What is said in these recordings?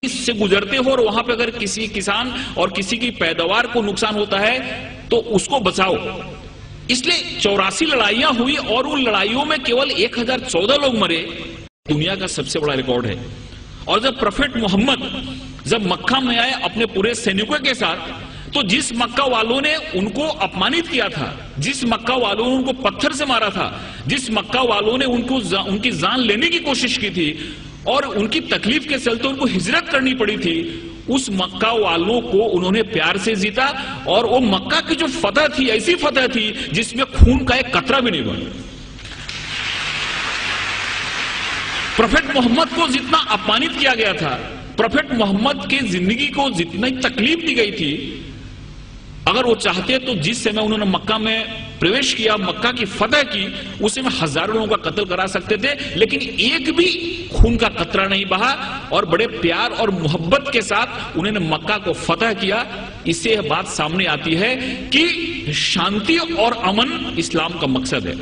سے گزرتے ہو اور وہاں پہ اگر کسی کسان اور کسی کی پیداوار کو نقصان ہوتا ہے تو اس کو بچاؤ. اس لیے 84 لڑائیاں ہوئی اور ان لڑائیوں میں کیول 1014 لوگ مرے. دنیا کا سب سے بڑا ریکارڈ ہے. اور جب پروفیٹ محمد جب مکہ میں آئے اپنے پورے سینکوں کے ساتھ، تو جس مکہ والوں نے ان کو اپمانت کیا تھا، جس مکہ والوں نے ان کو پتھر سے مارا تھا، جس مکہ والوں نے ان کی جان لینے کی کوشش کی تھی اور ان کی تکلیف کے چلتے ان کو ہجرت کرنی پڑی تھی، اس مکہ والوں کو انہوں نے پیار سے جیتا. اور وہ مکہ کی جو فتح تھی ایسی فتح تھی جس میں خون کا ایک قطرہ بھی نہیں بنا. پروفیٹ محمد کو جتنا اپمانت کیا گیا تھا، پروفیٹ محمد کی زندگی کو جتنی تکلیف دی گئی تھی، اگر وہ چاہتے تو جس سے میں انہوں نے مکہ میں پرویش کیا، مکہ کی فتح کی، اسے میں ہزاروں لوگوں کا قتل کرا سکتے تھے، لیکن ایک بھی خون کا قطرہ نہیں بہا اور بڑے پیار اور محبت کے ساتھ انہوں نے مکہ کو فتح کیا. اس سے یہ بات سامنے آتی ہے کہ شانتی اور امن اسلام کا مقصد ہے.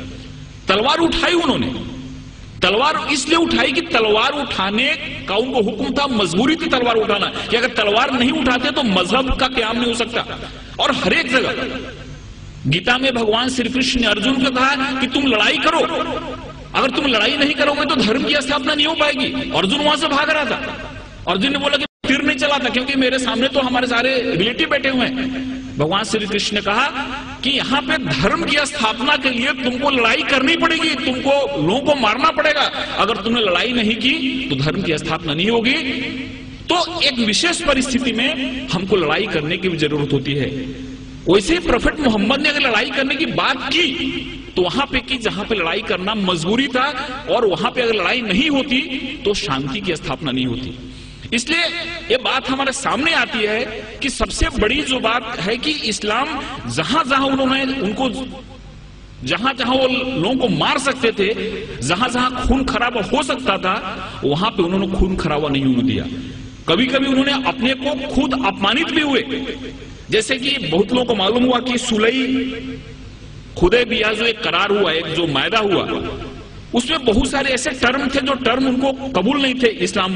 تلوار اٹھائی انہوں نے، تلوار اس لیے اٹھائی کہ تلوار اٹھانے کا ان کو حکم تھا، مجبوری تھی تلوار اٹھانا، کہ اگر تلوار نہیں اٹھاتے تو مذہب کا قیام نہیں ہو سکتا. اور ہر ایک جگہ گیتا میں بھگوان شری کرشن نے ارجن کو کہا کہ تم لڑائی کرو، اگر تم لڑائی نہیں کرو گے تو دھرم کی استھاپنا نہیں ہو پائے گی. ارجن وہاں سے بھاگ رہا تھا. ارجن نے بولا کہ تیر نہیں چلاتا کیونکہ میرے سامنے تو ہمارے سارے ریلیٹیو بیٹھے ہوئے ہیں. بھگوان شری کرشن نے کہا کہ یہاں پہ دھرم کی استھاپنا کے لیے تم کو لڑائی کرنی پڑے گی، تم کو لوگوں کو مارنا پڑے گا. اگر تم نے لڑائی نہیں کی تو دھرم کی استھاپنا نہیں ہوگی. تو ایک وشیش پرستھتی میں ہم کو لڑائی کرنے کی بھی ضرورت ہوتی ہے. ویسے ہی پروفیٹ محمد نے اگر لڑائی کرنے کی بات کی تو وہاں پہ کی جہاں پہ لڑائی کرنا مجبوری تھا، اور وہاں پہ اگر لڑائی نہیں ہوتی تو شانتی کی استھاپنا نہیں ہوتی. اس لیے یہ بات ہمارے سامنے آتی ہے کہ سب سے بڑی جو بات ہے کہ اسلام جہاں جہاں انہوں نے ان کو جہاں جہاں وہ لوگوں کو مار سکتے تھے، جہاں جہاں خون خرابہ ہو سکتا تھا، وہاں پہ انہوں نے خون خرابہ نہیں ہونے دیا. کبھی کبھی انہوں نے اپنے کو خود اپمانت بھی ہوئے. جیسے کہ بہت لوگوں کو معلوم ہوا کہ صلح حدیبیہ جو ایک قرار ہوا، ایک جو معاہدہ ہوا، اس میں بہت سارے ایسے ٹرم تھے جو ٹرم ان کو قبول نہیں تھے، اسلام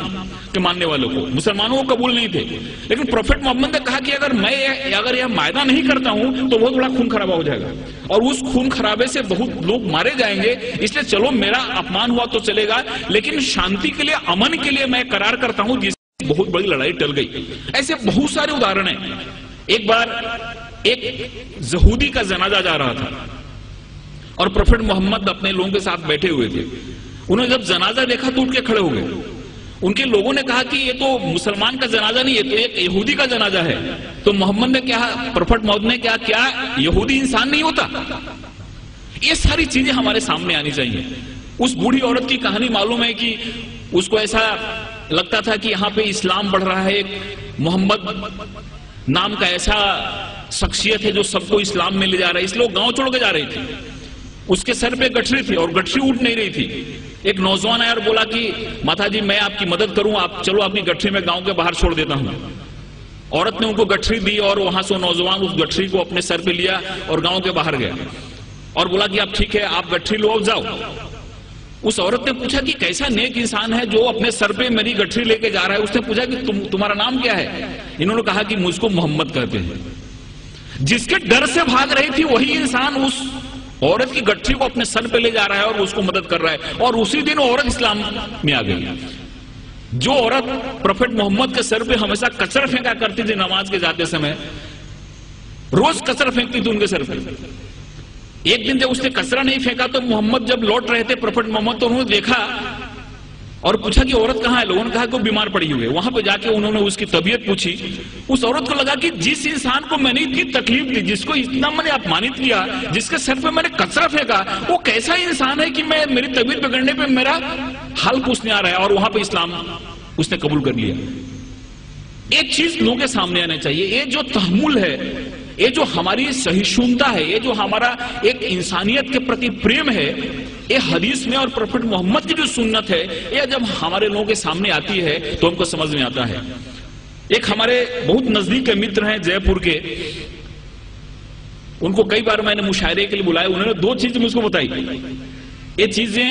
کے ماننے والوں کو، مسلمانوں کو قبول نہیں تھے. لیکن پروفیٹ محمد نے کہا کہ اگر یہ معاہدہ نہیں کرتا ہوں تو بہت بڑا خون خرابہ ہو جائے گا اور اس خون خرابے سے بہت لوگ مارے جائیں گے. اس لیے چلو میرا اپمان ہوا تو چلے گا، لیکن شانتی کے لیے، امن کے لیے میں قرار کرتا ہوں، جس سے بہت بڑی لڑائی ٹل گئی. ایسے بہت سارے ادھارن ہیں. ایک بار ایک یہودی کا جنازہ جا رہا تھا اور پروفیٹ محمد اپنے لوگوں کے ساتھ بیٹھے ہوئے تھے. انہوں نے جب جنازہ دیکھا تو اٹھ کے کھڑے ہو گئے. ان کے لوگوں نے کہا کہ یہ تو مسلمان کا جنازہ نہیں، یہ تو ایک یہودی کا جنازہ ہے. تو محمد نے کہا، پروفیٹ محمد نے کہا، کیا یہودی انسان نہیں ہوتا؟ یہ ساری چیزیں ہمارے سامنے آنی چاہیے. اس بوڑھی عورت کی کہانی معلوم ہے کہ اس کو ایسا لگتا تھا کہ یہاں پہ اسلام بڑھ رہا ہے. ایک محمد نام کا ایسا شخصیت ہے جو سب کو اسلام میں لے جا رہا ہے، اس لیے وہ گاؤں چھوڑ کے جا رہی تھی. اس کے سر پہ گٹھری تھی اور گٹھری اٹھ نہیں رہی تھی. ایک نوجوان آیا اور بولا کہ ماتا جی میں آپ کی مدد کروں، آپ چلو اپنی گٹھری میں گاؤں کے باہر چھوڑ دیتا ہوں. عورت نے ان کو گٹھری دی اور وہاں سے نوجوان اس گٹھری کو اپنے سر پہ لیا اور گاؤں کے باہر گیا اور بولا کہ آپ ٹھیک ہے، آپ گٹھری لو، اب جاؤ. اس عورت نے پوچھا کہ کیسا نیک انسان ہے جو اپنے سر پہ میری گٹھری لے کے جا رہا ہے. اس نے پوچھا کہ تمہارا نام کیا ہے؟ انہوں نے کہا کہ مجھ کو محمد کہتے ہیں. جس کے ڈر سے بھاگ رہی تھی وہی انسان اس عورت کی گٹھری کو اپنے سر پہ لے جا رہا ہے اور اس کو مدد کر رہا ہے. اور اسی دن عورت اسلام میں آ گئی. جو عورت پروفیٹ محمد کے سر پہ ہمیشہ کچرا پھینکا کرتی تھی نماز کے جاتے سمے، روز کچرا پھینکتی تھی ان کے سر پہ. ایک دن جب اس نے کچرا نہیں پھینکا تو محمد جب لوٹ رہے تھے پروفیٹ محمد، تو انہوں نے دیکھا اور پوچھا کہ عورت کہاں ہے؟ لوگوں نے کہا کہ وہ بیمار پڑی ہوئی ہے. وہاں پہ جا کے انہوں نے اس کی طبیعت پوچھی. اس عورت کو لگا کہ جس انسان کو میں نے اتنی تکلیف دی، جس کو اتنا میں نے اپمانت کیا، جس کے سر پہ میں نے کچرا پھینکا، وہ کیسا انسان ہے کہ میری طبیعت بگڑنے پہ میرا حل پوچھنے آ رہا ہے. اور وہاں پہ اسلام اس نے قبول کر لیا. ایک چیز لوگوں کے سامنے آنا چاہیے، یہ جو تحمل ہے، یہ جو ہماری سہیشونتا ہے، یہ جو ہمارا ایک انسانیت کے پرتی پریم ہے، یہ حدیث میں اور پروفیٹ محمد کی جو سنت ہے، یہ جب ہمارے لوگوں کے سامنے آتی ہے تو ہم کو سمجھ میں آتا ہے. ایک ہمارے بہت نزدیک کے متر ہیں جے پور کے، ان کو کئی بار میں نے مشاعرے کے لیے بلایا. انہوں نے دو چیزیں مجھ کو بتائی. یہ چیزیں